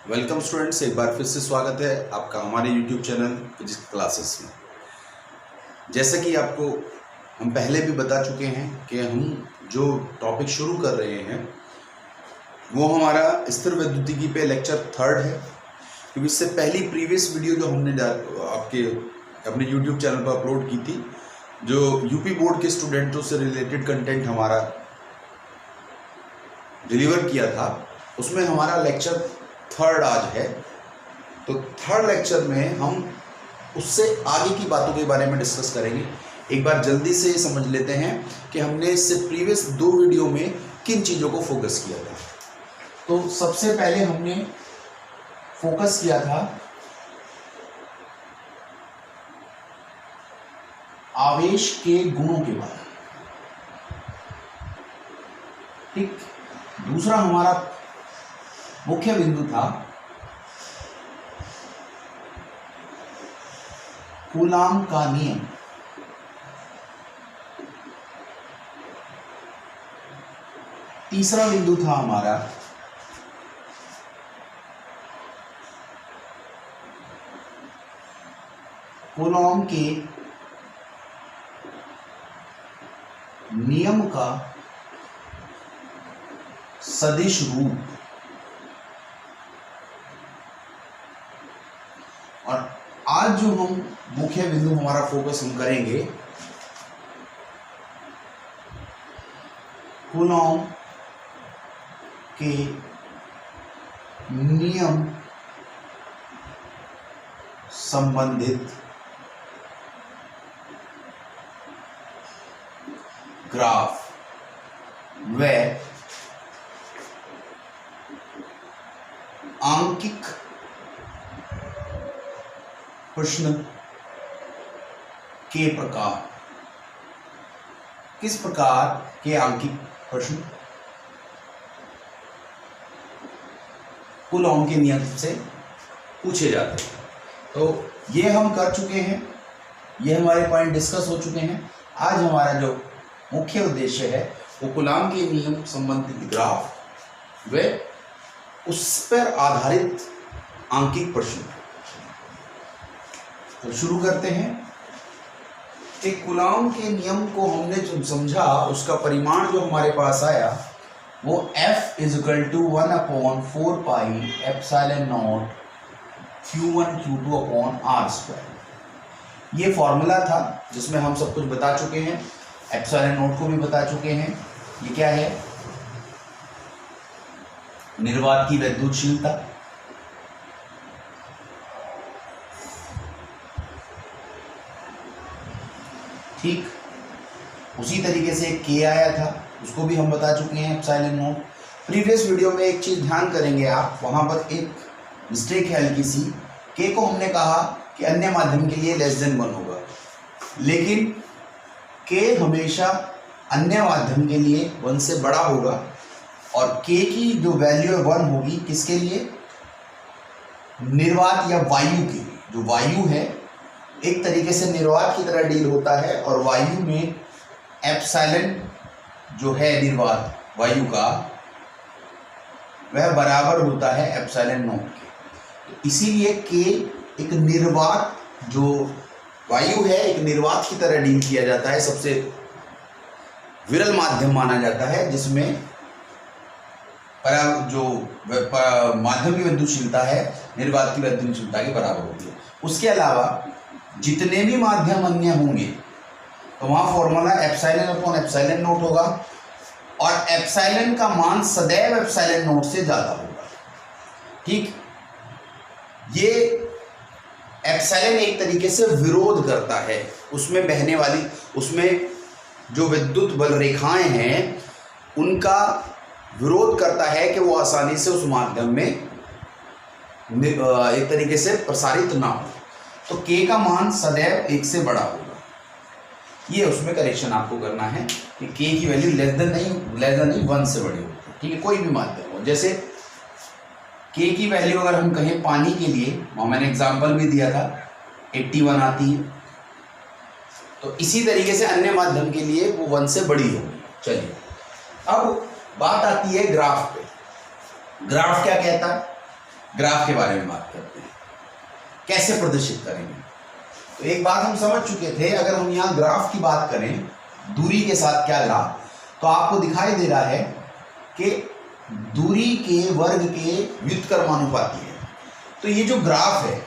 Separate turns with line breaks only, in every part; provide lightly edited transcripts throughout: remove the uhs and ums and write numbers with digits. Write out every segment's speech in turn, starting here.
Welcome students, एक बार फिर से स्वागत है आपका हमारे YouTube चैनल फिजिक्स क्लासेस में। जैसा कि आपको हम पहले भी बता चुके हैं कि हम जो टॉपिक शुरू कर रहे हैं वो हमारा स्थिर वैद्युतिकी पे लेक्चर 3 है। क्योंकि इससे पहली प्रीवियस वीडियो जो हमने अपने YouTube चैनल पर अपलोड की थी, जो यूपी बोर्ड के स्टूडेंटों से रिलेटेड कंटेंट हमारा डिलीवर किया था, उसमें हमारा लेक्चर 3 आज है। तो 3rd लेक्चर में हम उससे आगे की बातों के बारे में डिस्कस करेंगे। एक बार जल्दी से समझ लेते हैं कि हमने इससे प्रीवियस 2 वीडियो में किन चीज़ों को फोकस किया था। तो सबसे पहले हमने फोकस किया था आवेश के गुणों के बारे में, ठीक। दूसरा हमारा मुख्य बिंदु था कूलाम का नियम। तीसरा बिंदु था हमारा कूलॉम के नियम का सदिश रूप। और आज जो हम मुख्य बिंदु हमारा फोकस हम करेंगे कूलॉम के नियम संबंधित ग्राफ व आंकिक प्रश्न के प्रकार। किस प्रकार के आंकिक प्रश्न कूलॉम के नियम से पूछे जाते हैं। तो ये हम कर चुके हैं, ये हमारे पॉइंट डिस्कस हो चुके हैं। आज हमारा जो मुख्य उद्देश्य है वो कूलॉम के नियम संबंधित ग्राफ व उस पर आधारित आंकिक प्रश्न। तो शुरू करते हैं। एक कूलॉम के नियम को हमने जो समझा, उसका परिमाण जो हमारे पास आया वो F = 1/4 pi epsilon not Q1 Q2/r²। ये फॉर्मूला था जिसमें हम सब कुछ बता चुके हैं, एप्सिलॉन नॉट को भी बता चुके हैं। ये क्या है? निर्वात की वैद्युतशीलता। ठीक, उसी तरीके से K आया था, उसको भी हम बता चुके हैं, एप्सिलॉन नॉट। प्रीवियस वीडियो में एक चीज ध्यान करेंगे आप, वहां पर एक मिस्टेक है हल्की सी। K को हमने कहा कि अन्य माध्यम के लिए <1 होगा, लेकिन K हमेशा अन्य माध्यम के लिए 1 से बड़ा होगा। और K की जो वैल्यू 1 होगी किसके लिए? निर्वात या वायु के लिए। जो वायु है एक तरीके से निर्वात की तरह डील होता है, और वायु में एप्सिलॉन जो है निर्वात वायु का, वह बराबर होता है एप्सिलॉन नॉट के। तो इसीलिए K एक निर्वात, जो वायु है एक निर्वात की तरह डील किया जाता है। सबसे विरल माध्यम माना जाता है जिसमें जो माध्यम की वैद्युतशीलता है निर्वात की वैद्युतशीलता के बराबर होती है। उसके अलावा जितने भी माध्यम अन्य होंगे तो वहां फॉर्मूला एप्सिलॉन नॉट होगा, और एप्सिलॉन का मान सदैव एप्सिलॉन नॉट से ज्यादा होगा। ठीक, ये एप्सिलॉन एक तरीके से विरोध करता है, उसमें बहने वाली, उसमें जो विद्युत बल रेखाएं हैं उनका विरोध करता है कि वो आसानी से उस माध्यम में एक तरीके से प्रसारित ना हो। तो K का मान सदैव 1 से बड़ा होगा। ये उसमें करेक्शन आपको करना है कि K की वैल्यू लेस देन नहीं 1 से बड़ी होगी। ठीक है, कोई भी माध्यम हो। जैसे K की वैल्यू अगर हम कहें पानी के लिए, वहाँ मैंने एग्जांपल भी दिया था, 81 आती है। तो इसी तरीके से अन्य माध्यम के लिए वो 1 से बड़ी होगी। चलिए, अब बात आती है ग्राफ पे। ग्राफ क्या कहता है? ग्राफ के बारे में बात करते हैं, कैसे प्रदर्शित करेंगे। तो एक बात हम समझ चुके थे, अगर हम यहाँ ग्राफ की बात करें, दूरी के साथ क्या ग्राफ, तो आपको दिखाई दे रहा है कि दूरी के वर्ग के व्युत्क्रमानुपाती है। तो ये जो ग्राफ है,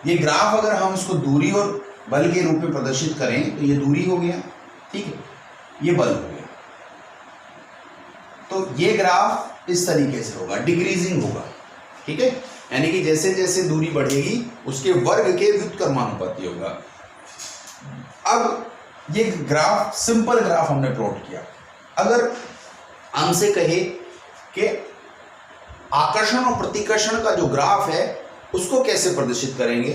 ये ग्राफ अगर हम इसको दूरी और बल के रूप में प्रदर्शित करें तो ये दूरी हो गया, ठीक है, ये बल हो गया। तो ये ग्राफ इस तरीके से होगा, डिक्रीजिंग होगा, ठीक है, यानी कि जैसे जैसे दूरी बढ़ेगी उसके वर्ग के व्युत्क्रमानुपाती होगा। अब ये ग्राफ, सिंपल ग्राफ हमने प्लॉट किया। अगर हमसे कहे कि आकर्षण और प्रतिकर्षण का जो ग्राफ है उसको कैसे प्रदर्शित करेंगे,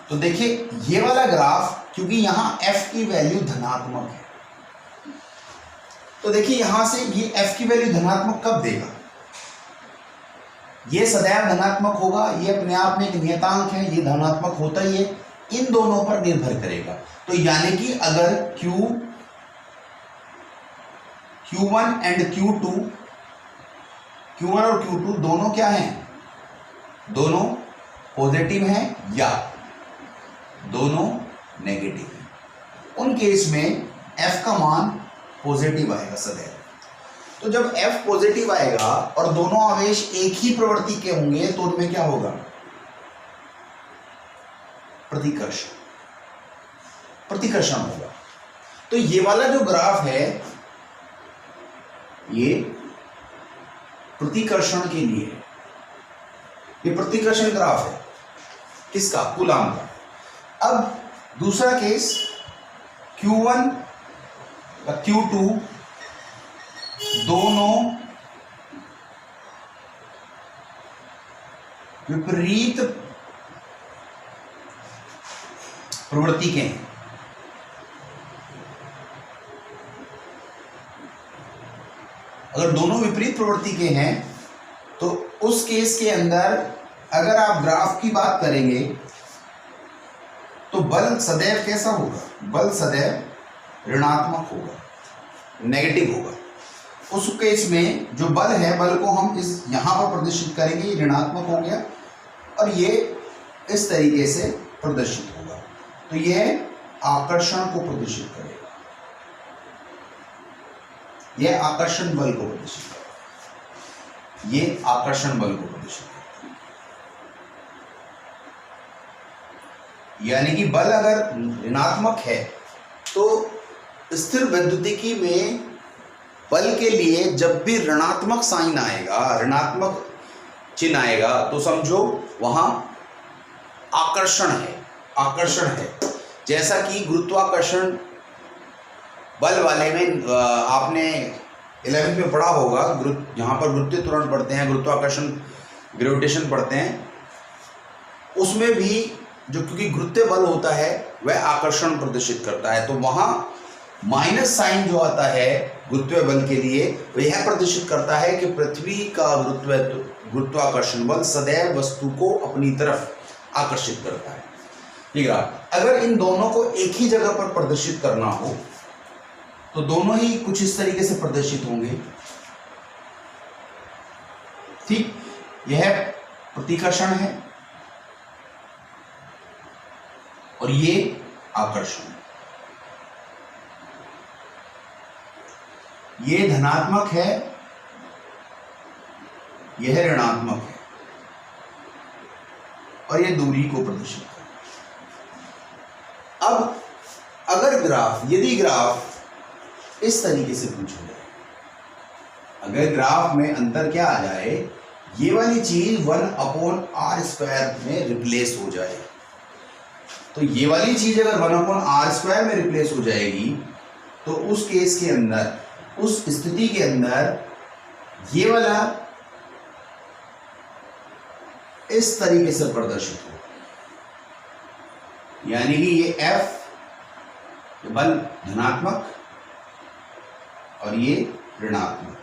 तो देखिए ये वाला ग्राफ, क्योंकि यहां f की वैल्यू धनात्मक है, तो देखिए यहां से ये f की वैल्यू धनात्मक कब देगा, ये सदैव धनात्मक होगा, ये अपने आप में एक नियतांक है, ये धनात्मक होता ही है, इन दोनों पर निर्भर करेगा। तो यानी कि अगर Q1 एंड Q1 और Q2 दोनों क्या हैं, दोनों पॉजिटिव हैं या दोनों नेगेटिव हैं, उन केस में f का मान पॉजिटिव आएगा सदैव। तो जब f पॉजिटिव आएगा और दोनों आवेश एक ही प्रवृत्ति के होंगे तो उनमें क्या होगा, प्रतिकर्षण होगा। तो ये वाला जो ग्राफ है ये प्रतिकर्षण के लिए है, ये प्रतिकर्षण ग्राफ है, किसका, कूलाम का। अब दूसरा केस, Q1 या Q2 दोनों विपरीत प्रवृत्ति के हैं। अगर दोनों विपरीत प्रवृत्ति के हैं तो उस केस के अंदर अगर आप ग्राफ की बात करेंगे तो बल सदैव कैसा होगा, बल सदैव ऋणात्मक होगा, नेगेटिव होगा। उस केस में जो बल है, बल को हम इस यहां पर प्रदर्शित करेंगे, ये ऋणात्मक हो गया और ये इस तरीके से प्रदर्शित होगा। तो यह आकर्षण को प्रदर्शित करेगा, यह आकर्षण बल को प्रदर्शित करेगा, ये आकर्षण बल को प्रदर्शित करेगा। यानी कि बल अगर ऋणात्मक है तो स्थिर वैद्युतिकी में बल के लिए जब भी ऋणात्मक साइन आएगा, ऋणात्मक चिन्ह आएगा, तो समझो वहां आकर्षण है, आकर्षण है। जैसा कि गुरुत्वाकर्षण बल वाले में आपने 11वीं में पढ़ा होगा, जहां पर गुरुत्वीय त्वरण पढ़ते हैं, गुरुत्वाकर्षण ग्रेविटेशन पढ़ते हैं, उसमें भी जो क्योंकि गुरुत्वीय बल होता है वह आकर्षण प्रदर्शित करता है, तो वहां माइनस साइन जो आता है गुरुत्वीय बल के लिए वह यह प्रदर्शित करता है कि पृथ्वी का गुरुत्वाकर्षण बल सदैव वस्तु को अपनी तरफ आकर्षित करता है। ठीक है, अगर इन दोनों को एक ही जगह पर प्रदर्शित करना हो तो दोनों ही कुछ इस तरीके से प्रदर्शित होंगे। ठीक, यह प्रतिकर्षण है और ये आकर्षण है। ये धनात्मक है, यह ऋणात्मक है और ये दूरी को प्रदर्शित करता है। अब अगर ग्राफ, यदि ग्राफ इस तरीके से पूछा जाए, अगर ग्राफ में अंतर क्या आ जाए, ये वाली चीज 1/r² में रिप्लेस हो जाए, तो ये वाली चीज अगर 1/r² में रिप्लेस हो जाएगी तो उस केस के अंदर, उस स्थिति के अंदर ये वाला इस तरीके से प्रदर्शित हो, यानी कि ये F बल धनात्मक और ये ऋणात्मक।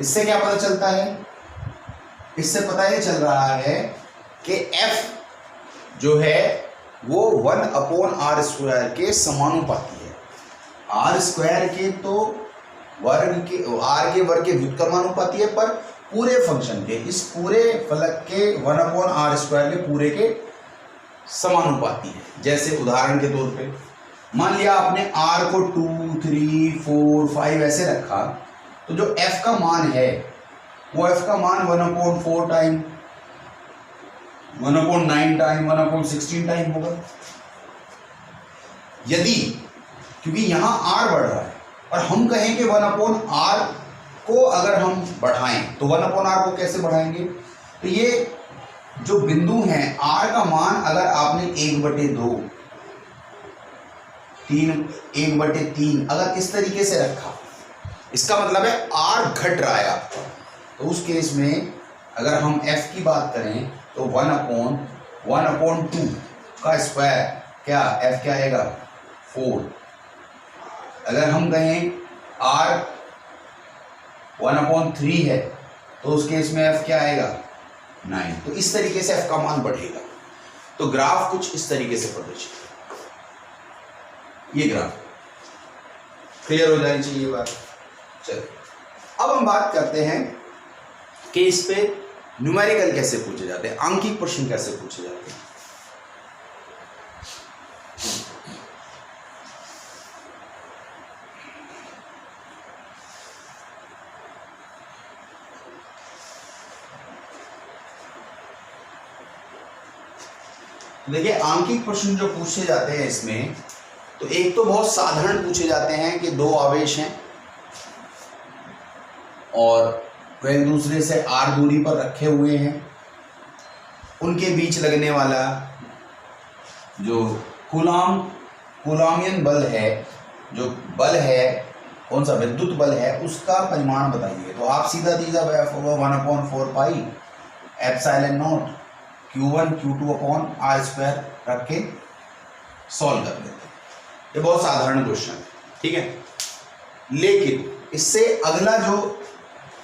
इससे क्या पता चलता है, इससे पता ये चल रहा है कि F जो है वो 1/r² के समानुपाती है। r² के तो वर्ग के आर के वर्ग के व्युत्क्रमानुपाती है, पर पूरे फंक्शन के, इस पूरे फलक के 1/r² के पूरे के समानुपाती है। जैसे उदाहरण के तौर पे मान लिया आपने r को 2, 3, 4, 5 ऐसे रखा, तो जो f का मान है वो f का मान 1/4 टाइम, 1/9 टाइम, 1/16 टाइम होगा। यदि क्योंकि यहां r बढ़ रहा है और हम कहें कि 1/r को अगर हम बढ़ाएं तो 1/r को कैसे बढ़ाएंगे, तो ये जो बिंदु हैं r का मान अगर आपने 1/2, 1/3 अगर इस तरीके से रखा, इसका मतलब है r घट रहा है आपका। तो उस केस में अगर हम f की बात करें तो 1/2 का स्क्वायर, क्या f क्या आएगा 4। अगर हम कहें r 1/3 है तो उस केस में f क्या आएगा 9। तो इस तरीके से f का मान बढ़ेगा। तो ग्राफ कुछ इस तरीके से प्रदर्शित, ये ग्राफ क्लियर हो जानी चाहिए ये बात। चलिए अब हम बात करते हैं कि इस पे न्यूमेरिकल कैसे पूछे जाते हैं, आंकिक प्रश्न कैसे पूछे जाते हैं। देखिए आंकिक प्रश्न जो पूछे जाते हैं इसमें, तो एक तो बहुत साधारण पूछे जाते हैं कि दो आवेश हैं और वे एक दूसरे से r दूरी पर रखे हुए हैं, उनके बीच लगने वाला जो कूलॉमियन बल है, जो बल है कौन सा विद्युत बल है, उसका परिमाण बताइए। तो आप सीधा 1/4 pi epsilon not Q1 Q2/r² रख के सॉल्व कर लेते हैं। ये बहुत साधारण क्वेश्चन है, ठीक है। लेकिन इससे अगला जो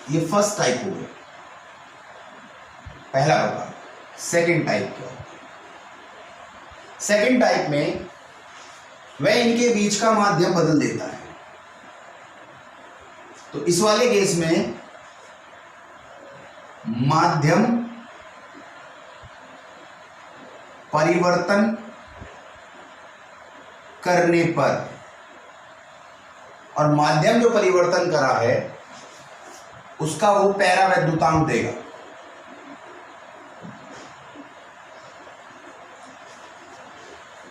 ये फर्स्ट टाइप हो गया, पहला प्रकार। सेकंड टाइप क्या होता है? सेकंड टाइप में वह इनके बीच का माध्यम बदल देता है। तो इस वाले केस में माध्यम परिवर्तन करने पर, और माध्यम जो परिवर्तन करा है उसका वो पैरावैद्युतांक देगा।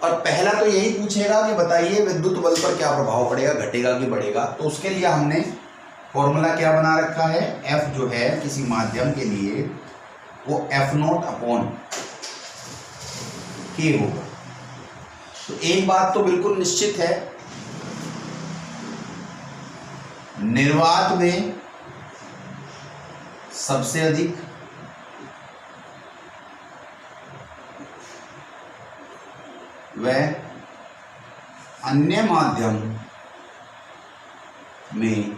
और पहला तो यही पूछेगा कि बताइए विद्युत बल पर क्या प्रभाव पड़ेगा, घटेगा कि बढ़ेगा। तो उसके लिए हमने फॉर्मूला क्या बना रखा है, F जो है किसी माध्यम के लिए वो F0/K होगा। तो एक बात तो बिल्कुल निश्चित है, निर्वात में सबसे अधिक वह अन्य माध्यम में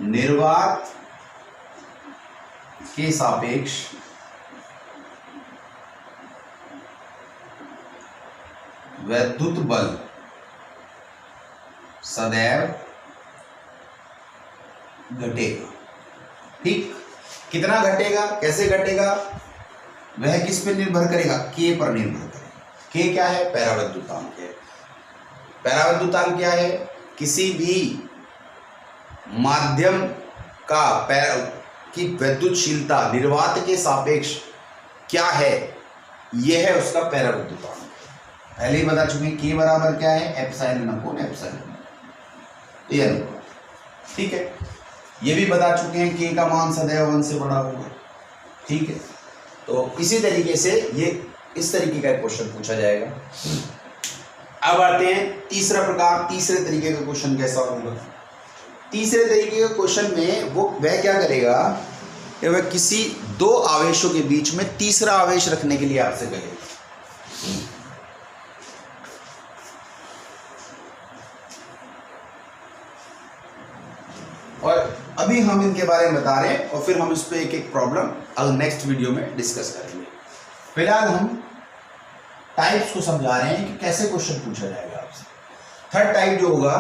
निर्वात के सापेक्ष वैद्युत बल सदैव घटेगा। ठीक, कितना घटेगा, कैसे घटेगा, वह किस पे निर्भर करेगा, K पर निर्भर करेगा। K क्या है, पैरावैद्युतांक है। पैरावैद्युतांक क्या है, किसी भी माध्यम का की विद्युतशीलता निर्वात के सापेक्ष क्या है, यह है उसका पैरावैद्युतांक। पहले ही बता चुके हैं K बराबर क्या है, एप्सिलॉन/एप्सिलॉन। ठीक है, ये भी बता चुके हैं K का मान सदैव 1 से बड़ा होगा। ठीक है, तो इसी तरीके से ये इस तरीके का क्वेश्चन पूछा जाएगा। अब आते हैं तीसरा प्रकार। तीसरे तरीके का क्वेश्चन कैसा होगा? तीसरे तरीके के क्वेश्चन में वह क्या करेगा कि वह किसी दो आवेशों के बीच में तीसरा आवेश रखने के लिए आपसे कहेगा। और अभी हम इनके बारे में बता रहे हैं और फिर हम इस पे एक एक प्रॉब्लम अगले नेक्स्ट वीडियो में डिस्कस करेंगे। फिलहाल हम टाइप्स को समझा रहे हैं कि कैसे क्वेश्चन पूछा जाएगा आपसे। थर्ड टाइप जो होगा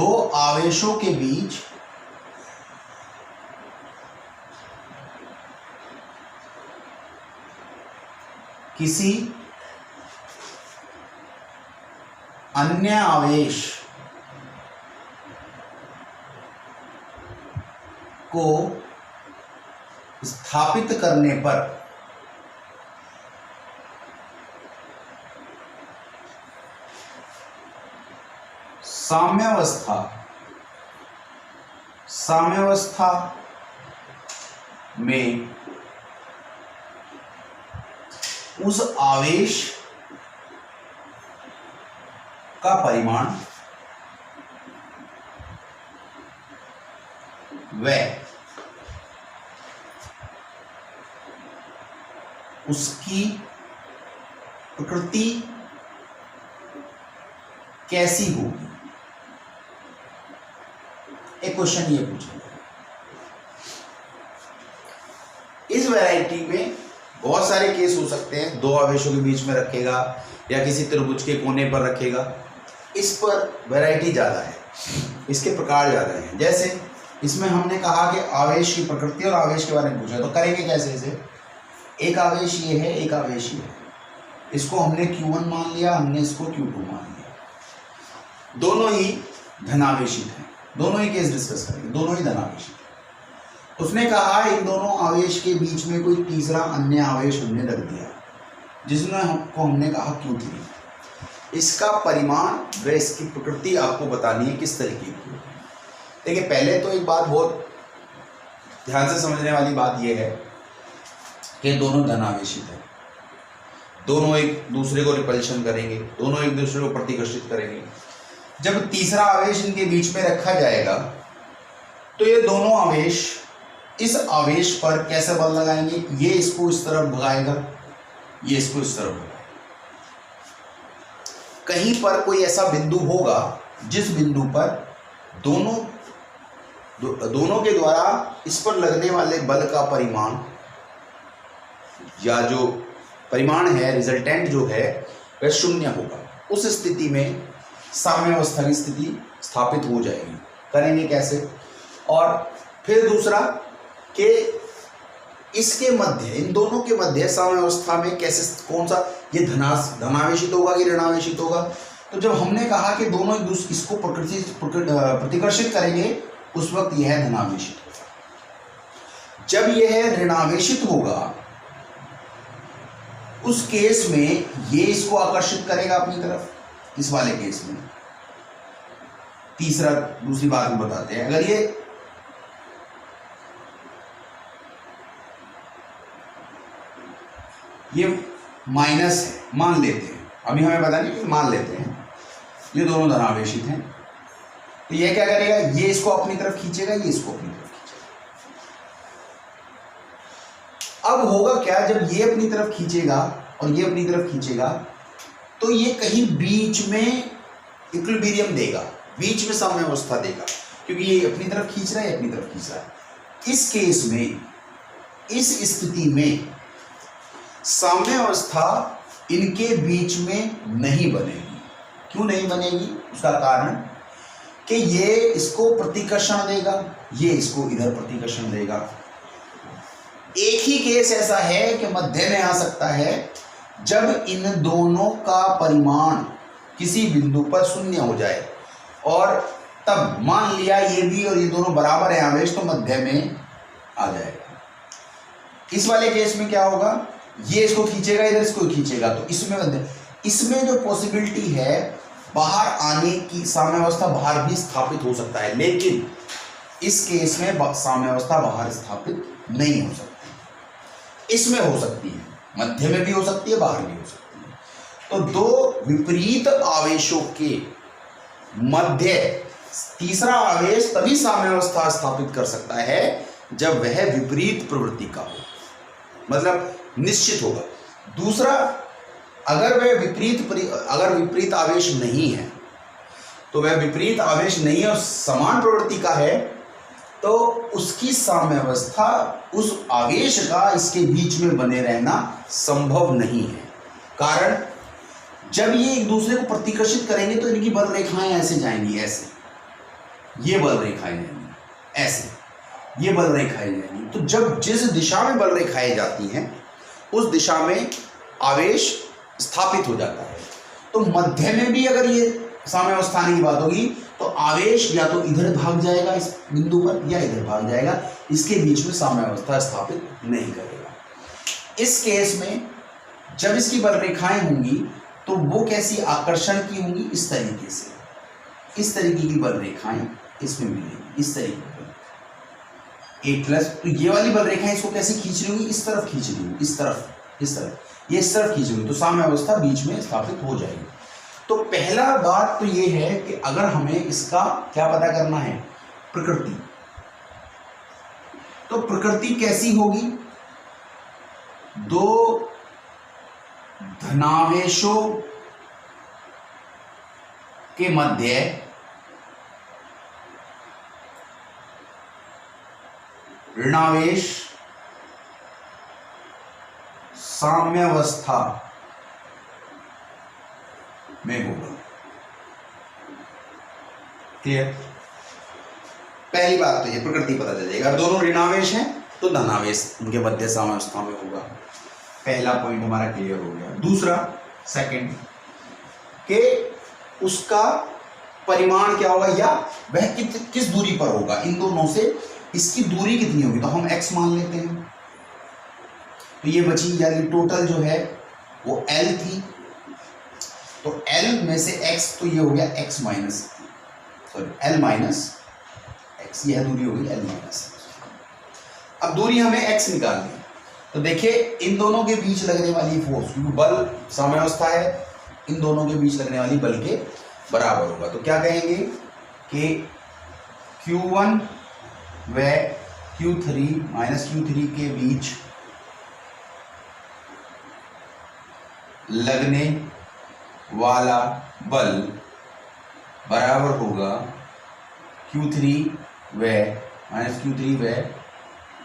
दो आवेशों के बीच किसी अन्य आवेश को स्थापित करने पर साम्यावस्था में उस आवेश का परिमाण व उसकी प्रकृति कैसी होगी। एक क्वेश्चन ये पूछा, इस वैरायटी में बहुत सारे केस हो सकते हैं। दो आवेशों के बीच में रखेगा या किसी त्रिभुज के कोने पर रखेगा, इस पर वैरायटी ज़्यादा है, इसके प्रकार ज़्यादा हैं। जैसे इसमें हमने कहा कि आवेश की प्रकृति और आवेश के बारे में पूछा, तो करेंगे कैसे इसे। एक आवेश ये है, एक आवेश ये है, इसको हमने Q1 मान लिया, हमने इसको Q2 मान लिया। दोनों ही धनावेशित हैं, दोनों ही केस डिस्कस करेंगे, दोनों ही धनावेशित हैं। उसने कहा इन दोनों आवेश के बीच में कोई तीसरा अन्य आवेश हमने रख दिया, जिसमें हमने कहा Q3। इसका परिमाण व इसकी प्रकृति आपको बतानी है किस तरीके की। देखिए पहले तो एक बात बहुत ध्यान से समझने वाली बात यह है कि दोनों धनावेशित हैं, दोनों एक दूसरे को रिपल्शन करेंगे, दोनों एक दूसरे को प्रतिकर्षित करेंगे। जब तीसरा आवेश इनके बीच में रखा जाएगा तो ये दोनों आवेश इस आवेश पर कैसे बल लगाएंगे, ये इसको इस तरफ भगाएगा, ये इसको इस तरफ भगाएगा। कहीं पर कोई ऐसा बिंदु होगा जिस बिंदु पर दोनों के द्वारा इस पर लगने वाले बल का परिमाण या जो परिमाण है, रिजल्टेंट जो है वह शून्य होगा। उस स्थिति में साम्यावस्था की स्थिति स्थापित हो जाएगी। करेंगे कैसे। और फिर दूसरा कि इसके मध्य, इन दोनों के मध्य साम्यावस्था में कैसे, कौन सा, ये धनावेशित होगा कि ऋणावेशित होगा। तो जब हमने कहा कि दोनों एक दूसरे इसको प्रतिकर्षित करेंगे, उस वक्त यह धनावेशित होगा। जब यह ऋणावेशित होगा उस केस में ये इसको आकर्षित करेगा अपनी तरफ, इस वाले केस में। दूसरी बात हम बताते हैं, अगर ये माइनस है, मान लेते हैं, अभी हमें पता नहीं कि मान लेते हैं ये दोनों धनावेशित हैं, तो ये क्या करेगा, ये इसको अपनी तरफ खींचेगा, ये इसको अपनी तरफ खींचेगा। अब होगा क्या, जब ये अपनी तरफ खींचेगा और ये अपनी तरफ खींचेगा तो ये कहीं बीच में इक्विलिब्रियम देगा, बीच में साम्यावस्था देगा, क्योंकि ये अपनी तरफ खींच रहा है, अपनी तरफ खींच रहा है। इस केस में, इस स्थिति में साम्यावस्था इनके बीच में नहीं बनेगी। क्यों नहीं बनेगी, उसका कारण कि ये इसको प्रतिकर्षण देगा, ये इसको इधर प्रतिकर्षण देगा। एक ही केस ऐसा है कि मध्य में आ सकता है, जब इन दोनों का परिमाण किसी बिंदु पर शून्य हो जाए और तब मान लिया ये भी और ये दोनों बराबर है आवेश, तो मध्य में आ जाएगा। इस वाले केस में क्या होगा, ये इसको खींचेगा, इधर इसको खींचेगा, तो इसमें जो पॉसिबिलिटी है बाहर आने की, साम्यावस्था बाहर भी स्थापित हो सकता है, लेकिन इस केस में साम्यावस्था बाहर स्थापित नहीं हो सकती। इसमें हो सकती है, मध्य में भी हो सकती है, बाहर भी हो सकती है। तो दो विपरीत आवेशों के मध्य तीसरा आवेश तभी साम्यावस्था स्थापित कर सकता है जब वह विपरीत प्रवृत्ति का हो, मतलब निश्चित होगा। दूसरा, अगर विपरीत आवेश नहीं है, तो वह विपरीत आवेश नहीं है और समान प्रवृत्ति का है, तो उसकी साम्यावस्था उस आवेश का इसके बीच में बने रहना संभव नहीं है। कारण, जब ये एक दूसरे को प्रतिकर्षित करेंगे तो इनकी बल रेखाएं ऐसे जाएंगी, ऐसे, ये बल रेखाएं जाएंगी, ऐसे ये बल रेखाएं जाएंगी। तो जब जिस दिशा में बल रेखाएं जाती हैं उस दिशा में आवेश स्थापित हो जाता है। तो मध्य में भी अगर ये साम्यावस्था आने की बात होगी तो आवेश या तो इधर भाग जाएगा इस बिंदु पर या इधर भाग जाएगा, इसके बीच में साम्यावस्था स्थापित नहीं करेगा। इस केस में जब इसकी बल रेखाएं होंगी तो वो कैसी आकर्षण की होंगी, इस तरीके से, इस तरीके की बल रेखाएं इसमें मिलेंगी, इस तरीके की एक प्लस। तो ये वाली बल रेखाएं इसको कैसे खींच रही होंगी, इस तरफ खींच रही होंगी, इस तरफ, इस तरफ, ये इस तरफ खींच रही होंगी, तो साम्यावस्था बीच में स्थापित हो जाएगी। तो पहला बात तो ये है कि अगर हमें इसका क्या पता करना है, प्रकृति, तो प्रकृति कैसी होगी, दो धनावेशों के मध्य ऋणावेश साम्यावस्था में होगा। क्लियर? पहली बात तो ये प्रकृति पता चल जाएगा। दोनों ऋणावेश हैं तो धनावेश उनके मध्य साम्यावस्था में होगा। पहला पॉइंट हमारा क्लियर हो गया। दूसरा, सेकंड, के उसका परिमाण क्या होगा या वह किस दूरी पर होगा, इन दोनों से इसकी दूरी कितनी होगी, तो हम x मान लेते हैं। तो ये बची, यानी टोटल जो है वो l थी, तो l में से x, तो ये हो गया x minus, sorry l minus x, यह दूरी होगी l माइनस। अब दूरी हमें x निकालनी है, तो देखिए इन दोनों के बीच लगने वाली फोर्स, क्योंकि बल साम्यावस्था है, इन दोनों के बीच लगने वाली बल के बराबर होगा। तो क्या कहेंगे कि Q1 व Q3 माइनस Q3 के बीच लगने वाला बल बराबर होगा Q3 व माइनस Q3 व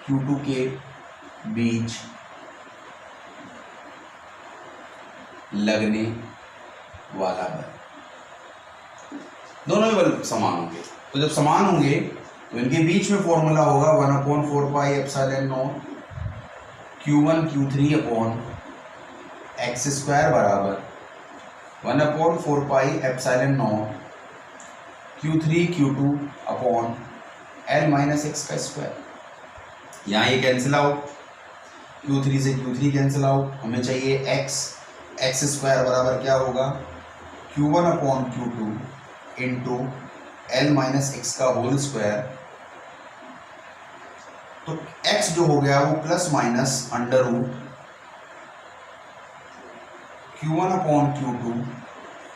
Q2 के बीच लगने वाला बल। दोनों ही बल समान होंगे, तो जब समान होंगे तो इनके बीच में फॉर्मूला होगा 1/4 pi epsilon not Q1 Q3 upon x square बराबर 1/4 pi epsilon not Q3 Q2 upon L minus x का स्क्वायर। यहाँ ये कैंसिल आउट, Q3 से Q3 कैंसिल आउट, हमें चाहिए x स्क्वायर बराबर क्या होगा Q1 upon Q2 into L minus x का होल स्क्वायर। तो x जो हो गया वो plus minus under root Q1 upon Q2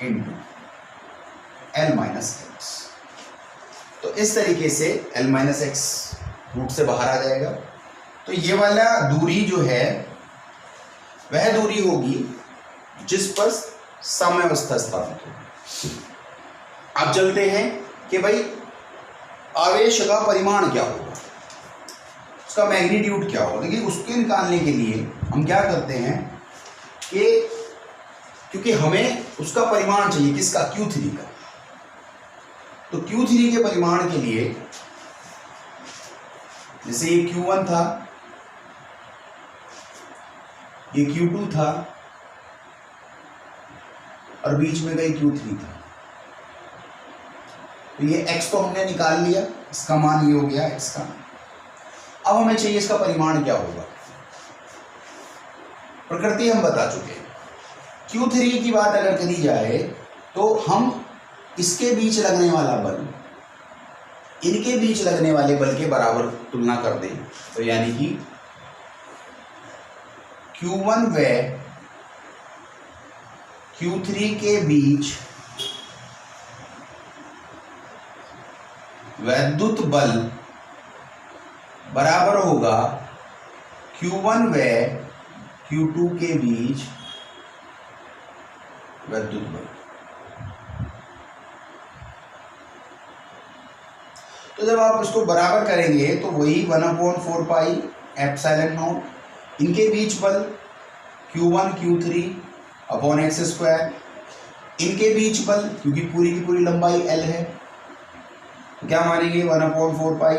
into L minus x। तो इस तरीके से L माइनस x रूट से बाहर आ जाएगा। तो ये वाला दूरी जो है वह दूरी होगी जिस पर साम्यावस्था स्थापित होगी। अब चलते हैं कि भाई आवेश का परिमाण क्या होगा, उसका मैग्नीट्यूड क्या होगा। देखिए उसके निकालने के लिए हम क्या करते हैं कि क्योंकि हमें उसका परिमाण चाहिए, किसका, Q3 का, तो Q3 के परिमाण के लिए जैसे ये Q1 था, ये Q2 था और बीच में गई Q3 था। तो ये x तो हमने निकाल लिया, इसका मान ये हो गया x का। अब हमें चाहिए इसका परिमाण क्या होगा। प्रकृति हम बता चुके हैं। Q3 की बात अगर करी जाए तो हम इसके बीच लगने वाला बल इनके बीच लगने वाले बल के बराबर तुलना कर दें, तो यानी कि Q1 व Q3 के बीच वैद्युत बल बराबर होगा Q1 व Q2 के बीच वैद्युत बल। तो जब आप इसको बराबर करेंगे तो वही 1/4 पाई एप्सिलॉन नॉट, इनके बीच बल Q1 Q3 upon x square, इनके बीच बल क्योंकि पूरी की पूरी लंबाई L है तो क्या मानेंगे 1/4 pi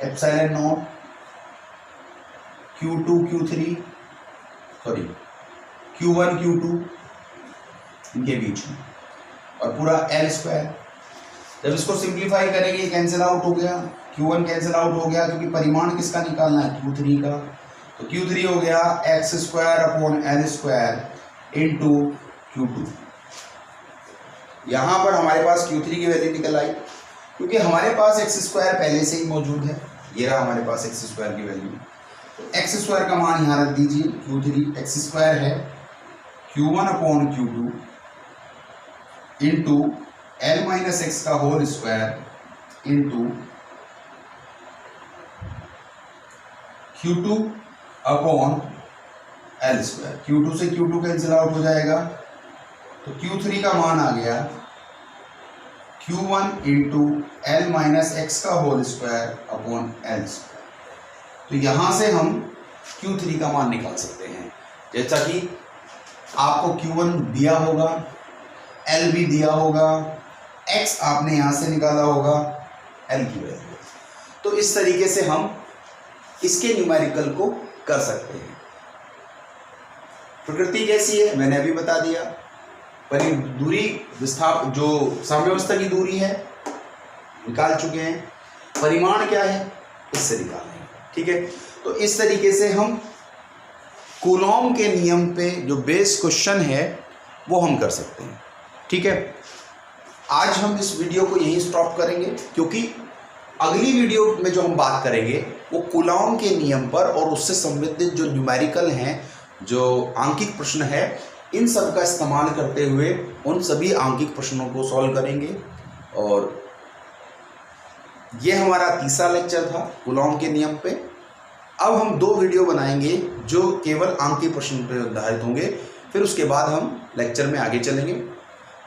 epsilon not Q2 Q3 sorry Q1 Q2 इनके बीच में और पूरा L स्क्वायर। जब इसको सिंप्लीफाई करेंगे कैंसिल आउट हो गया, Q1 कैंसिल आउट हो गया क्योंकि परिमाण किसका निकालना है Q3 का। तो Q3 हो गया x square upon L square into Q2। यहाँ पर हमारे पास Q3 की वैल्यू निकल आई क्योंकि हमारे पास x स्क्वायर पहले से ही मौजूद है। ये रहा हमारे पास x स्क्वायर की वैल्यू। तो x स्क्वायर का मान यहाँ रख दीजिए, Q3 x स्क्वायर है Q1 upon Q2 into L minus x का whole square into Q2 upon L square. Q2 से Q2 कैंसिल आउट हो जाएगा तो Q3 का मान आ गया Q1 into L minus x का whole square upon L square. तो यहाँ से हम Q3 का मान निकाल सकते हैं। जैसा कि आपको Q1 दिया होगा, L भी दिया होगा, X आपने यहाँ से निकाला होगा L की वैल्यू। तो इस तरीके से हम इसके न्यूमेरिकल को कर सकते हैं। प्रकृति कैसी है मैंने अभी बता दिया। दूरी विस्थापन जो साम्यावस्था की दूरी है निकाल चुके हैं। परिमाण क्या है इससे निकालेंगे। ठीक है, तो इस तरीके से हम कूलॉम के नियम पे जो बेस क्वेश्चन है वो हम कर सकते हैं। ठीक है, आज हम इस वीडियो को यहीं स्टॉप करेंगे क्योंकि अगली वीडियो में जो हम बात करेंगे वो कूलॉम के नियम पर और उससे संबंधित जो न्यूमेरिकल हैं, जो आंकिक प्रश्न है, इन सब का इस्तेमाल करते हुए उन सभी आंकिक प्रश्नों को सॉल्व करेंगे। और ये हमारा तीसरा लेक्चर था कूलॉम के नियम पे। अब हम 2 वीडियो बनाएंगे जो केवल आंकिक प्रश्न पर आधारित होंगे, फिर उसके बाद हम लेक्चर में आगे चलेंगे।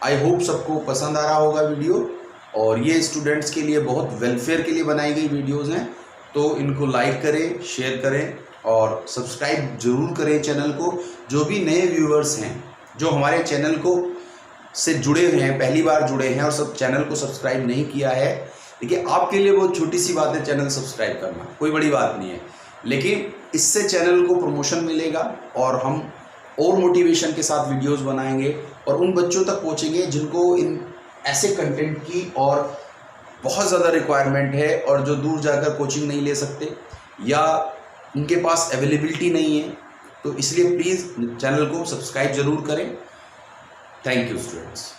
आई होप सबको पसंद आ रहा होगा वीडियो, और ये स्टूडेंट्स के लिए बहुत वेलफेयर के लिए बनाई गई वीडियोज़ हैं। तो इनको लाइक करें, शेयर करें और सब्सक्राइब जरूर करें चैनल को। जो भी नए व्यूअर्स हैं जो हमारे चैनल को से जुड़े हुए हैं, पहली बार जुड़े हैं और सब चैनल को सब्सक्राइब नहीं किया है, देखिए आपके लिए बहुत छोटी सी बात है चैनल सब्सक्राइब करना, कोई बड़ी बात नहीं है। लेकिन इससे चैनल को प्रमोशन मिलेगा और हम और मोटिवेशन के साथ वीडियोस बनाएंगे और उन बच्चों तक पहुंचेंगे जिनको इन ऐसे कंटेंट की और बहुत ज़्यादा रिक्वायरमेंट है और जो दूर जाकर कोचिंग नहीं ले सकते या उनके पास अवेलेबिलिटी नहीं है। तो इसलिए प्लीज़ चैनल को सब्सक्राइब ज़रूर करें। Thank you students.